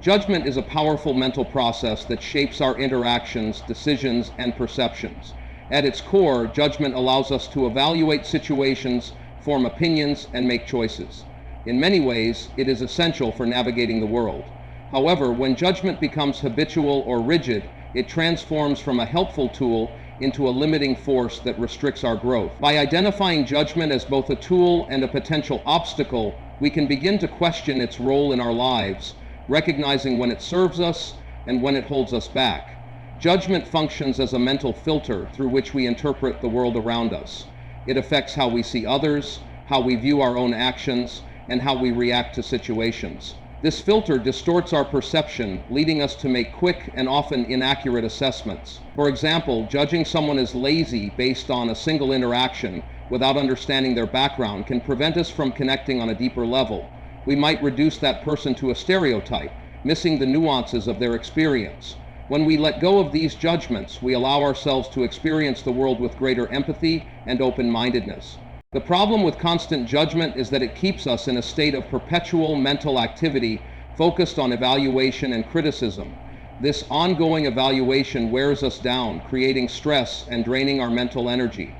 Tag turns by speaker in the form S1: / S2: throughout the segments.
S1: Judgment is a powerful mental process that shapes our interactions, decisions, and perceptions. At its core, judgment allows us to evaluate situations, form opinions, and make choices. In many ways, it is essential for navigating the world. However, when judgment becomes habitual or rigid, it transforms from a helpful tool into a limiting force that restricts our growth. By identifying judgment as both a tool and a potential obstacle, we can begin to question its role in our lives, recognizing when it serves us and when it holds us back. Judgment functions as a mental filter through which we interpret the world around us. It affects how we see others, how we view our own actions, and how we react to situations. This filter distorts our perception, leading us to make quick and often inaccurate assessments. For example, judging someone as lazy based on a single interaction without understanding their background can prevent us from connecting on a deeper level. We might reduce that person to a stereotype, missing the nuances of their experience. When we let go of these judgments, we allow ourselves to experience the world with greater empathy and open-mindedness. The problem with constant judgment is that it keeps us in a state of perpetual mental activity focused on evaluation and criticism. This ongoing evaluation wears us down, creating stress and draining our mental energy.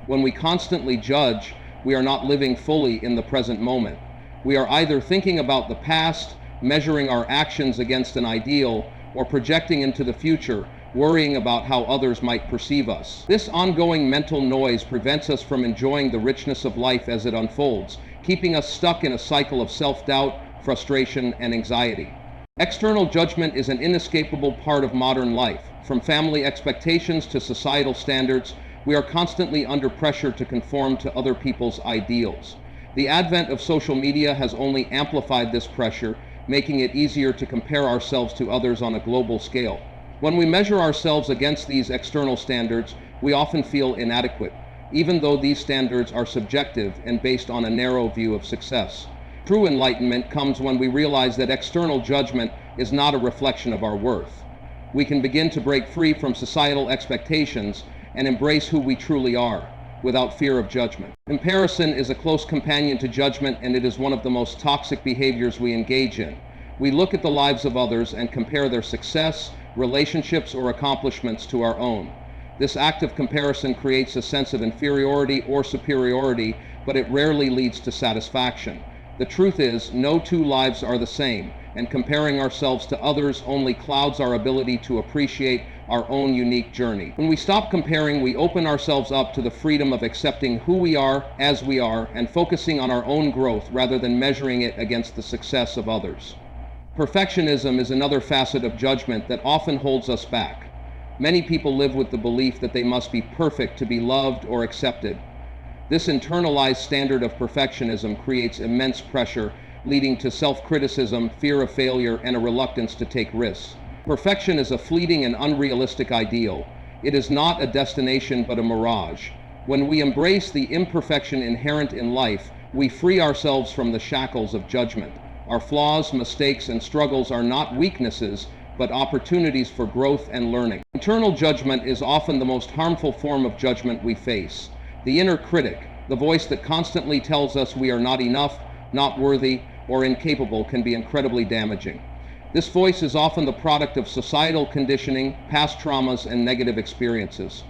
S1: When we constantly judge, we are not living fully in the present moment. We are either thinking about the past, measuring our actions against an ideal, or projecting into the future, worrying about how others might perceive us. This ongoing mental noise prevents us from enjoying the richness of life as it unfolds, keeping us stuck in a cycle of self-doubt, frustration, and anxiety. External judgment is an inescapable part of modern life. From family expectations to societal standards, we are constantly under pressure to conform to other people's ideals. The advent of social media has only amplified this pressure, making it easier to compare ourselves to others on a global scale. When we measure ourselves against these external standards, we often feel inadequate, even though these standards are subjective and based on a narrow view of success. True enlightenment comes when we realize that external judgment is not a reflection of our worth. We can begin to break free from societal expectations and embrace who we truly are, without fear of judgment. Comparison is a close companion to judgment, and it is one of the most toxic behaviors we engage in. We look at the lives of others and compare their success, relationships, or accomplishments to our own. This act of comparison creates a sense of inferiority or superiority, but it rarely leads to satisfaction. The truth is, no two lives are the same, and comparing ourselves to others only clouds our ability to appreciate our own unique journey. When we stop comparing, we open ourselves up to the freedom of accepting who we are as we are and focusing on our own growth rather than measuring it against the success of others. Perfectionism is another facet of judgment that often holds us back. Many people live with the belief that they must be perfect to be loved or accepted. This internalized standard of perfectionism creates immense pressure, leading to self-criticism, fear of failure, and a reluctance to take risks. Perfection is a fleeting and unrealistic ideal. It is not a destination but a mirage. When we embrace the imperfection inherent in life, we free ourselves from the shackles of judgment. Our flaws, mistakes, and struggles are not weaknesses, but opportunities for growth and learning. Internal judgment is often the most harmful form of judgment we face. The inner critic, the voice that constantly tells us we are not enough, not worthy, or incapable, can be incredibly damaging. This voice is often the product of societal conditioning, past traumas, and negative experiences.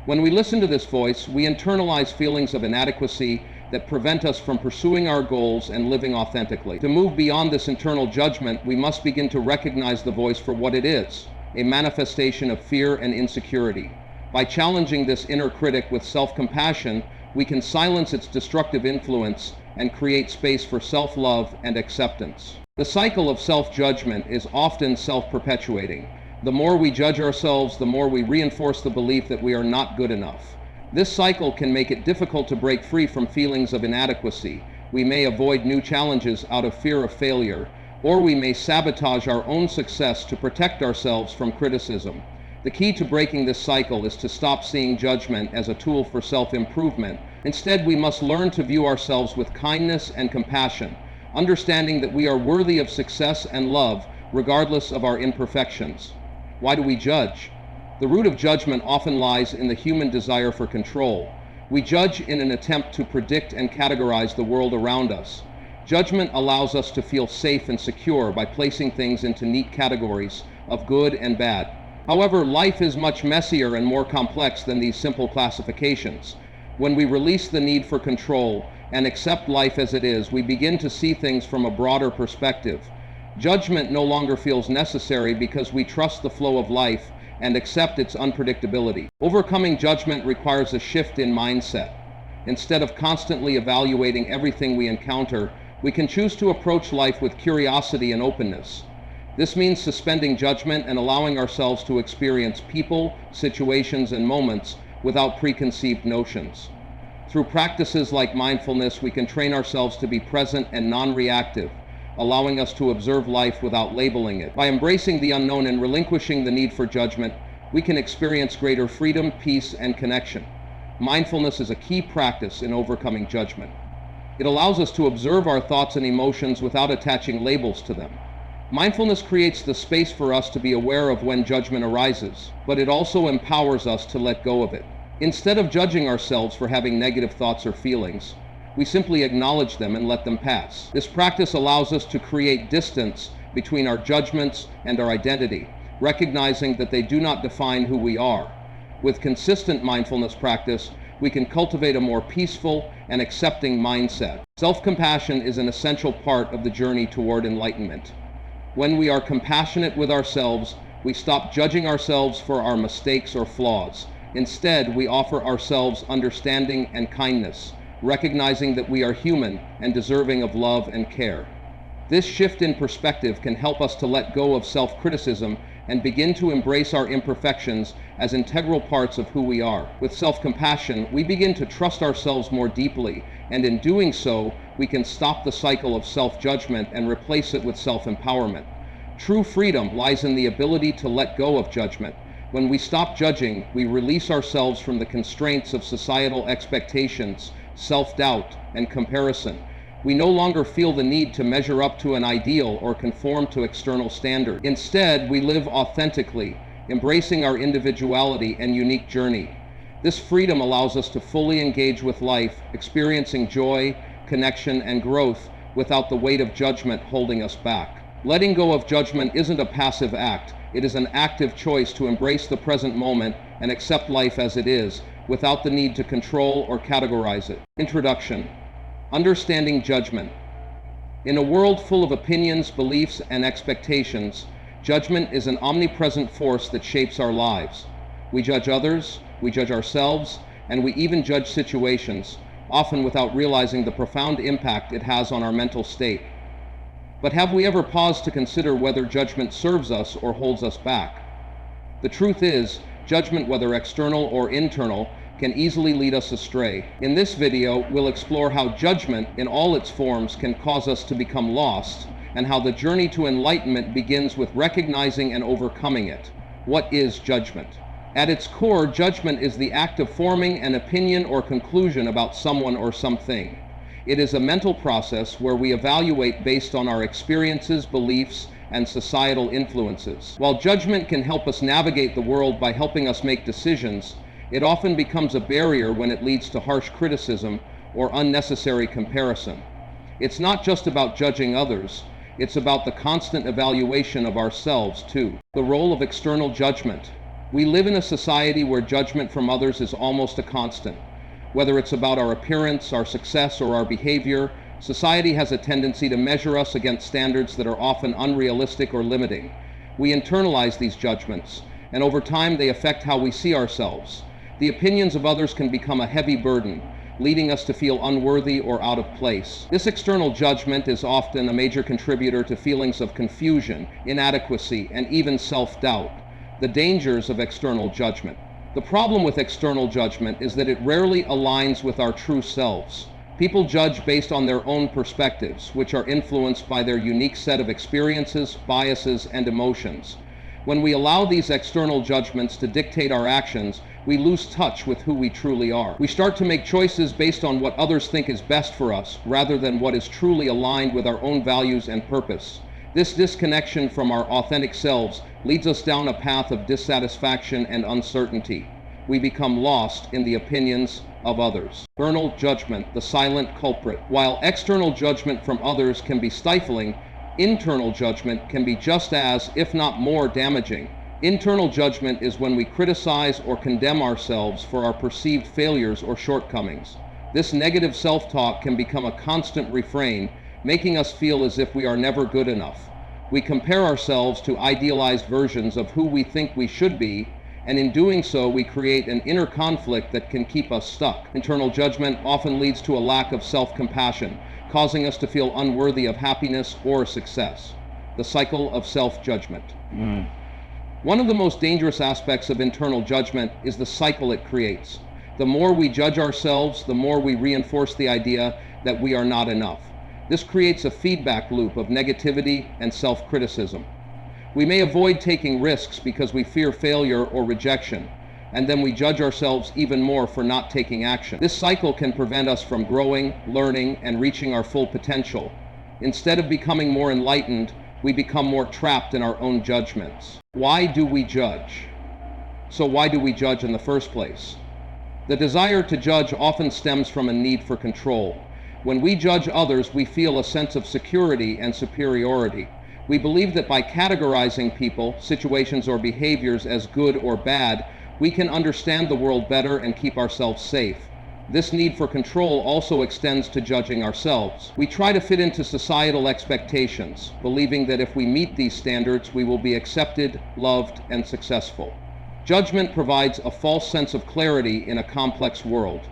S1: When we listen to this voice, we internalize feelings of inadequacy that prevent us from pursuing our goals and living authentically. To move beyond this internal judgment, we must begin to recognize the voice for what it is, a manifestation of fear and insecurity. By challenging this inner critic with self-compassion, we can silence its destructive influence and create space for self-love and acceptance. The cycle of self-judgment is often self-perpetuating. The more we judge ourselves, the more we reinforce the belief that we are not good enough. This cycle can make it difficult to break free from feelings of inadequacy. We may avoid new challenges out of fear of failure, or we may sabotage our own success to protect ourselves from criticism. The key to breaking this cycle is to stop seeing judgment as a tool for self-improvement. Instead, we must learn to view ourselves with kindness and compassion, understanding that we are worthy of success and love regardless of our imperfections. Why do we judge? The root of judgment often lies in the human desire for control. We judge in an attempt to predict and categorize the world around us. Judgment allows us to feel safe and secure by placing things into neat categories of good and bad. However, life is much messier and more complex than these simple classifications. When we release the need for control and accept life as it is, we begin to see things from a broader perspective. Judgment no longer feels necessary because we trust the flow of life and accept its unpredictability. Overcoming judgment requires a shift in mindset. Instead of constantly evaluating everything we encounter, we can choose to approach life with curiosity and openness. This means suspending judgment and allowing ourselves to experience people, situations, and moments without preconceived notions. Through practices like mindfulness, we can train ourselves to be present and non-reactive, allowing us to observe life without labeling it. By embracing the unknown and relinquishing the need for judgment, we can experience greater freedom, peace, and connection. Mindfulness is a key practice in overcoming judgment. It allows us to observe our thoughts and emotions without attaching labels to them. Mindfulness creates the space for us to be aware of when judgment arises, but it also empowers us to let go of it. Instead of judging ourselves for having negative thoughts or feelings, we simply acknowledge them and let them pass. This practice allows us to create distance between our judgments and our identity, recognizing that they do not define who we are. With consistent mindfulness practice, we can cultivate a more peaceful and accepting mindset. Self-compassion is an essential part of the journey toward enlightenment. When we are compassionate with ourselves, we stop judging ourselves for our mistakes or flaws. Instead, we offer ourselves understanding and kindness, recognizing that we are human and deserving of love and care. This shift in perspective can help us to let go of self-criticism and begin to embrace our imperfections as integral parts of who we are. With self-compassion, we begin to trust ourselves more deeply, and in doing so, we can stop the cycle of self-judgment and replace it with self-empowerment. True freedom lies in the ability to let go of judgment. When we stop judging, we release ourselves from the constraints of societal expectations, self-doubt, and comparison. We no longer feel the need to measure up to an ideal or conform to external standards. Instead, we live authentically, embracing our individuality and unique journey. This freedom allows us to fully engage with life, experiencing joy, connection, and growth without the weight of judgment holding us back. Letting go of judgment isn't a passive act. It is an active choice to embrace the present moment and accept life as it is, without the need to control or categorize it. Introduction. Understanding judgment. In a world full of opinions, beliefs, and expectations, judgment is an omnipresent force that shapes our lives. We judge others, we judge ourselves, and we even judge situations, often without realizing the profound impact it has on our mental state. But have we ever paused to consider whether judgment serves us or holds us back? The truth is, judgment, whether external or internal, can easily lead us astray. In this video, we'll explore how judgment in all its forms can cause us to become lost, and how the journey to enlightenment begins with recognizing and overcoming it. What is judgment? At its core, judgment is the act of forming an opinion or conclusion about someone or something. It is a mental process where we evaluate based on our experiences, beliefs, and societal influences. While judgment can help us navigate the world by helping us make decisions, it often becomes a barrier when it leads to harsh criticism or unnecessary comparison. It's not just about judging others, it's about the constant evaluation of ourselves too. The role of external judgment. We live in a society where judgment from others is almost a constant. Whether it's about our appearance, our success, or our behavior, society has a tendency to measure us against standards that are often unrealistic or limiting. We internalize these judgments, and over time they affect how we see ourselves. The opinions of others can become a heavy burden, leading us to feel unworthy or out of place. This external judgment is often a major contributor to feelings of confusion, inadequacy, and even self-doubt. The dangers of external judgment. The problem with external judgment is that it rarely aligns with our true selves. People judge based on their own perspectives, which are influenced by their unique set of experiences, biases, and emotions. When we allow these external judgments to dictate our actions, we lose touch with who we truly are. We start to make choices based on what others think is best for us, rather than what is truly aligned with our own values and purpose. This disconnection from our authentic selves leads us down a path of dissatisfaction and uncertainty. we become lost in the opinions of others. External judgment, the silent culprit. While external judgment from others can be stifling, internal judgment can be just as, if not more, damaging. Internal judgment is when we criticize or condemn ourselves for our perceived failures or shortcomings. This negative self-talk can become a constant refrain, making us feel as if we are never good enough. We compare ourselves to idealized versions of who we think we should be, and in doing so, we create an inner conflict that can keep us stuck. Internal judgment often leads to a lack of self-compassion, causing us to feel unworthy of happiness or success. The cycle of self-judgment. One of the most dangerous aspects of internal judgment is the cycle it creates. The more we judge ourselves, the more we reinforce the idea that we are not enough. This creates a feedback loop of negativity and self-criticism. We may avoid taking risks because we fear failure or rejection, and then we judge ourselves even more for not taking action. This cycle can prevent us from growing, learning, and reaching our full potential. Instead of becoming more enlightened, we become more trapped in our own judgments. Why do we judge? So why do we judge in the first place? The desire to judge often stems from a need for control. When we judge others, we feel a sense of security and superiority. We believe that by categorizing people, situations, or behaviors as good or bad, we can understand the world better and keep ourselves safe. This need for control also extends to judging ourselves. We try to fit into societal expectations, believing that if we meet these standards, we will be accepted, loved, and successful. Judgment provides a false sense of clarity in a complex world.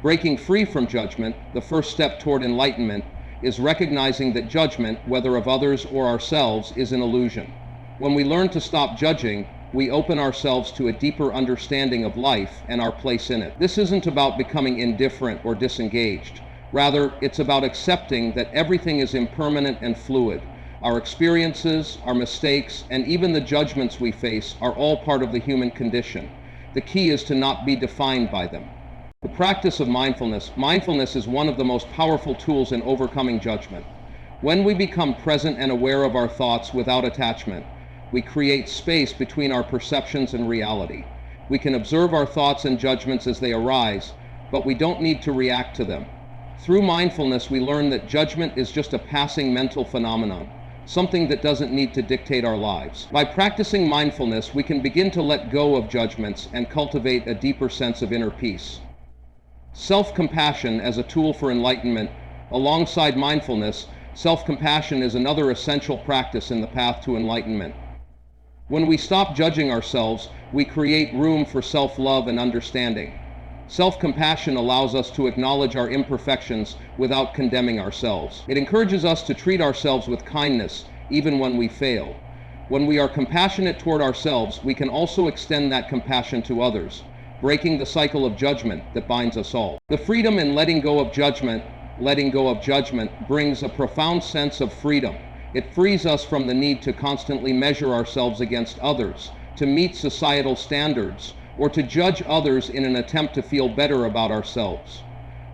S1: Breaking free from judgment, the first step toward enlightenment, is recognizing that judgment, whether of others or ourselves, is an illusion. When we learn to stop judging, we open ourselves to a deeper understanding of life and our place in it. This isn't about becoming indifferent or disengaged. Rather, it's about accepting that everything is impermanent and fluid. Our experiences, our mistakes, and even the judgments we face are all part of the human condition. The key is to not be defined by them. The practice of mindfulness. Mindfulness is one of the most powerful tools in overcoming judgment. When we become present and aware of our thoughts without attachment, we create space between our perceptions and reality. We can observe our thoughts and judgments as they arise, but we don't need to react to them. Through mindfulness, we learn that judgment is just a passing mental phenomenon, something that doesn't need to dictate our lives. By practicing mindfulness, we can begin to let go of judgments and cultivate a deeper sense of inner peace. Self-compassion as a tool for enlightenment. Alongside mindfulness, self-compassion is another essential practice in the path to enlightenment. When we stop judging ourselves, we create room for self-love and understanding. Self-compassion allows us to acknowledge our imperfections without condemning ourselves. It encourages us to treat ourselves with kindness, even when we fail. When we are compassionate toward ourselves, we can also extend that compassion to others, breaking the cycle of judgment that binds us all. The freedom in letting go of judgment brings a profound sense of freedom. It frees us from the need to constantly measure ourselves against others, to meet societal standards, or to judge others in an attempt to feel better about ourselves.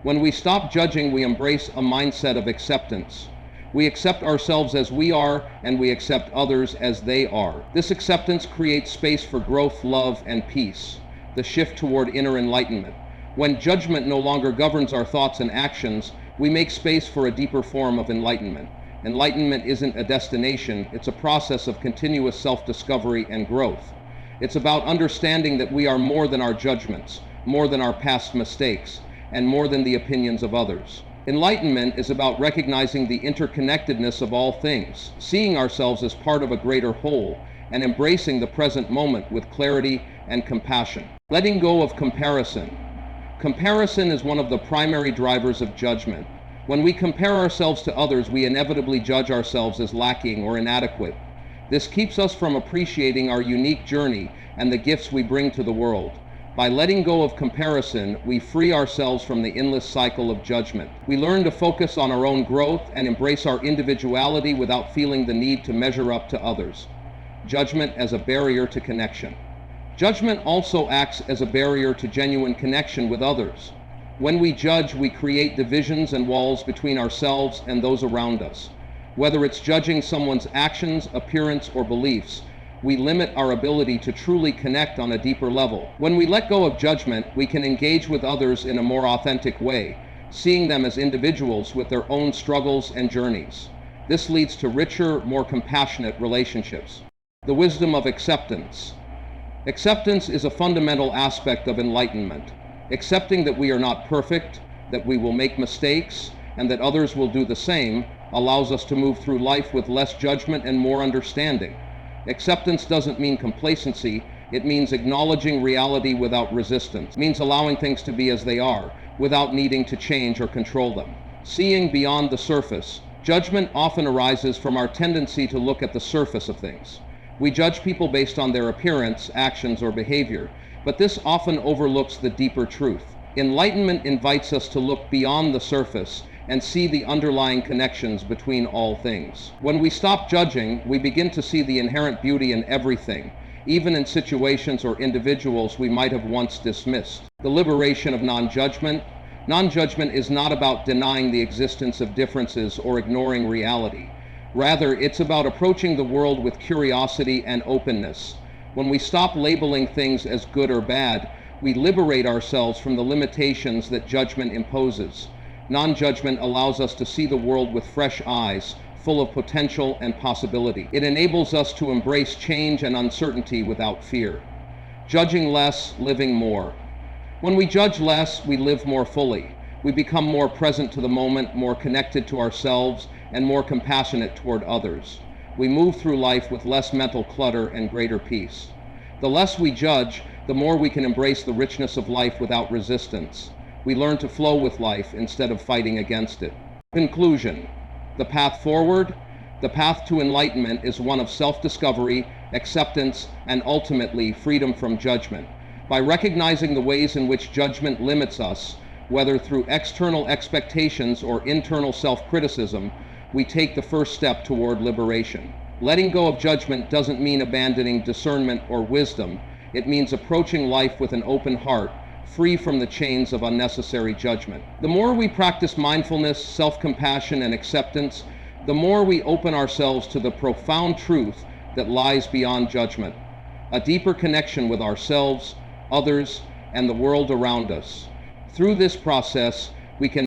S1: When we stop judging, we embrace a mindset of acceptance. We accept ourselves as we are, and we accept others as they are. This acceptance creates space for growth, love, and peace, the shift toward inner enlightenment. When judgment no longer governs our thoughts and actions, we make space for a deeper form of enlightenment. Enlightenment isn't a destination, it's a process of continuous self-discovery and growth. It's about understanding that we are more than our judgments, more than our past mistakes, and more than the opinions of others. Enlightenment is about recognizing the interconnectedness of all things, seeing ourselves as part of a greater whole, and embracing the present moment with clarity and compassion. Letting go of comparison. Comparison is one of the primary drivers of judgment. When we compare ourselves to others, we inevitably judge ourselves as lacking or inadequate. This keeps us from appreciating our unique journey and the gifts we bring to the world. By letting go of comparison, we free ourselves from the endless cycle of judgment. We learn to focus on our own growth and embrace our individuality without feeling the need to measure up to others. Judgment as a barrier to connection. Judgment also acts as a barrier to genuine connection with others. When we judge, we create divisions and walls between ourselves and those around us. Whether it's judging someone's actions, appearance, or beliefs, we limit our ability to truly connect on a deeper level. When we let go of judgment, we can engage with others in a more authentic way, seeing them as individuals with their own struggles and journeys. This leads to richer, more compassionate relationships. The wisdom of acceptance. Acceptance is a fundamental aspect of enlightenment. Accepting that we are not perfect, that we will make mistakes, and that others will do the same, allows us to move through life with less judgment and more understanding. Acceptance doesn't mean complacency, it means acknowledging reality without resistance. It means allowing things to be as they are, without needing to change or control them. Seeing beyond the surface. Judgment often arises from our tendency to look at the surface of things. We judge people based on their appearance, actions, or behavior, but this often overlooks the deeper truth. Enlightenment invites us to look beyond the surface and see the underlying connections between all things. When we stop judging, we begin to see the inherent beauty in everything, even in situations or individuals we might have once dismissed. The liberation of non-judgment. Non-judgment is not about denying the existence of differences or ignoring reality. Rather, it's about approaching the world with curiosity and openness. When we stop labeling things as good or bad, we liberate ourselves from the limitations that judgment imposes. Non-judgment allows us to see the world with fresh eyes, full of potential and possibility. It enables us to embrace change and uncertainty without fear. Judging less, living more. When we judge less, we live more fully. We become more present to the moment, more connected to ourselves, and more compassionate toward others. We move through life with less mental clutter and greater peace. The less we judge, the more we can embrace the richness of life without resistance. We learn to flow with life instead of fighting against it. Conclusion. The path forward. The path to enlightenment is one of self-discovery, acceptance, and ultimately freedom from judgment. By recognizing the ways in which judgment limits us, whether through external expectations or internal self-criticism, we take the first step toward liberation. Letting go of judgment doesn't mean abandoning discernment or wisdom. It means approaching life with an open heart, free from the chains of unnecessary judgment. The more we practice mindfulness, self-compassion, and acceptance, the more we open ourselves to the profound truth that lies beyond judgment, a deeper connection with ourselves, others, and the world around us. Through this process, we can